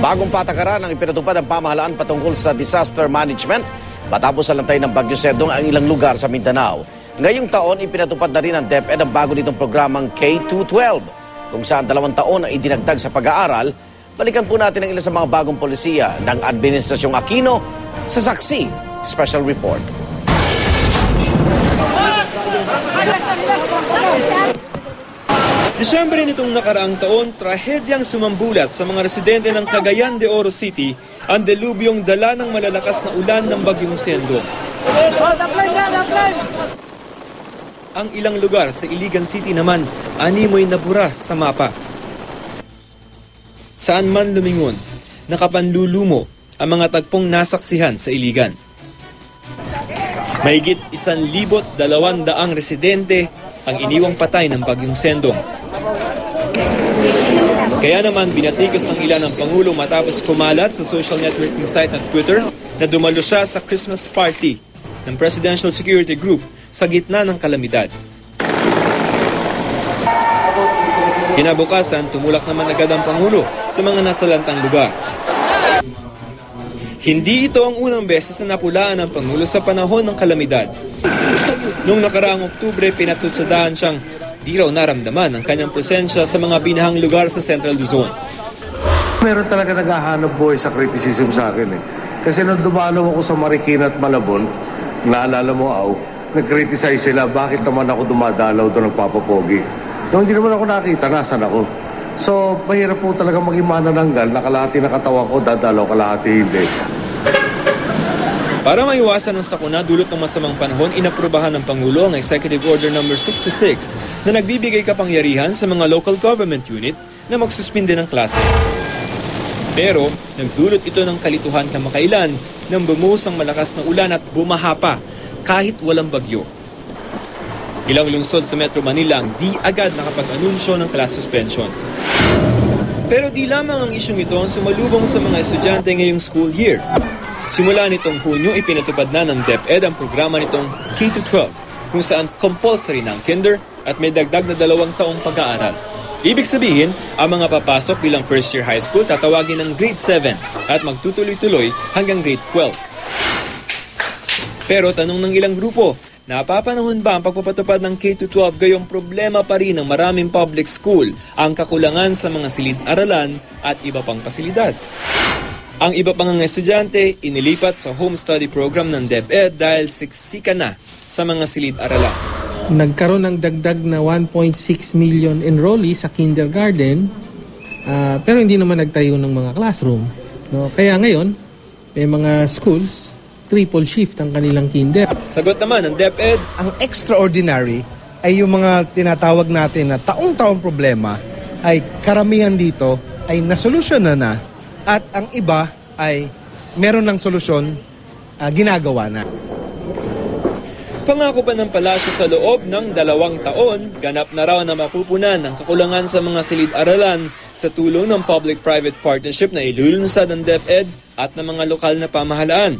Bagong patakaran ang ipinatupad ng pamahalaan patungkol sa disaster management matapos sa lantay ng Bagyo Sedong ang ilang lugar sa Mindanao. Ngayong taon, ipinatupad na rin ng DepEd ang bago nitong programang K-12, kung saan 2 taon ang idinagdag sa pag-aaral. Balikan po natin ang ilan sa mga bagong polisiya ng Administrasyong Aquino sa Saksi Special Report. Disyembre nitong nakaraang taon, trahedyang sumambulat sa mga residente ng Cagayan de Oro City ang delubyong dala ng malalakas na ulan ng Bagyong Sendong. Ang ilang lugar sa Iligan City naman, animoy nabura sa mapa. Saan man lumingon, nakapanlulumo ang mga tagpong nasaksihan sa Iligan. Mahigit 1,200 residente ang iniwang patay ng Bagyong Sendong. Kaya naman binatikos ng ilan ng Pangulo matapos kumalat sa social networking site at Twitter na dumalo siya sa Christmas party ng Presidential Security Group sa gitna ng kalamidad. Kinabukasan, tumulak naman agad ang Pangulo sa mga nasalantang lugar. Hindi ito ang unang beses na napulaan ng Pangulo sa panahon ng kalamidad. Noong nakaraang Oktubre, pinatutsadahan siyang di raw naramdaman ang kanyang presensya sa mga binahang lugar sa Central Luzon. Meron talaga naghahanap buhay sa criticism sa akin eh. Kasi nung dumalaw ako sa Marikina at Malabon, naalala mo, nag-criticize sila, bakit naman ako dumadalaw doon nagpapapogi. Nung hindi naman ako nakita, nasan ako? So, mahirap po talaga maging manananggal, nakalahati na katawan ko, dadalaw, kalahati hindi. Para maiwasan ang sakuna dulot ng masamang panahon, inaprubahan ng Pangulo ang Executive Order No. 66 na nagbibigay kapangyarihan sa mga local government unit na magsuspinde ng klase. Pero nagdulot ito ng kalituhan kamakailan nang bumuhos ang malakas na ulan at bumaha pa kahit walang bagyo. Ilang lungsod sa Metro Manila ang di agad nakapag-anunsyo ng class suspension. Pero di lamang ang isyong ito ang sumalubong sa mga estudyante ngayong school year. Simula nitong Hunyo, ipinatupad na ng DepEd ang programa nitong K-12, kung saan compulsory na ang kinder at may dagdag na 2 taong pag-aaral. Ibig sabihin, ang mga papasok bilang first-year high school tatawagin ng grade 7 at magtutuloy-tuloy hanggang grade 12. Pero tanong ng ilang grupo, napapanahon ba ang pagpapatupad ng K-12 gayong problema pa rin ng maraming public school ang kakulangan sa mga silid-aralan at iba pang pasilidad? Ang iba pang mga estudyante inilipat sa home study program ng DepEd dahil siksika na sa mga silid-aralan. Nagkaroon ng dagdag na 1.6 million enrollees sa kindergarten, pero hindi naman nagtayo ng mga classroom. No? Kaya ngayon, may mga schools, triple shift ang kanilang kinder. Sagot naman ng DepEd, ang extraordinary ay yung mga tinatawag natin na taong-taong problema ay karamihan dito ay nasolusyon na at ang iba ay meron ng solusyon, ginagawa na. Pangako pa ng palasyo sa loob ng 2 taon, ganap na raw na mapupunan ang kakulangan sa mga silid-aralan sa tulong ng public-private partnership na ilulunsad ng DepEd at ng mga lokal na pamahalaan.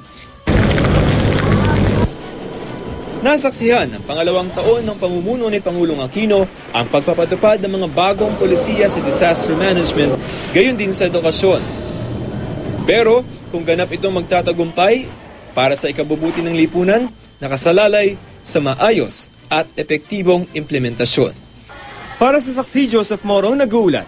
Nasaksihan ang 2 taon ng pamumuno ni Pangulong Aquino ang pagpapatupad ng mga bagong polisiya sa disaster management, gayon din sa edukasyon. Pero kung ganap itong magtatagumpay para sa ikabubuti ng lipunan, nakasalalay sa maayos at epektibong implementasyon. Para sa Saksi, Joseph Morong nag-uulat.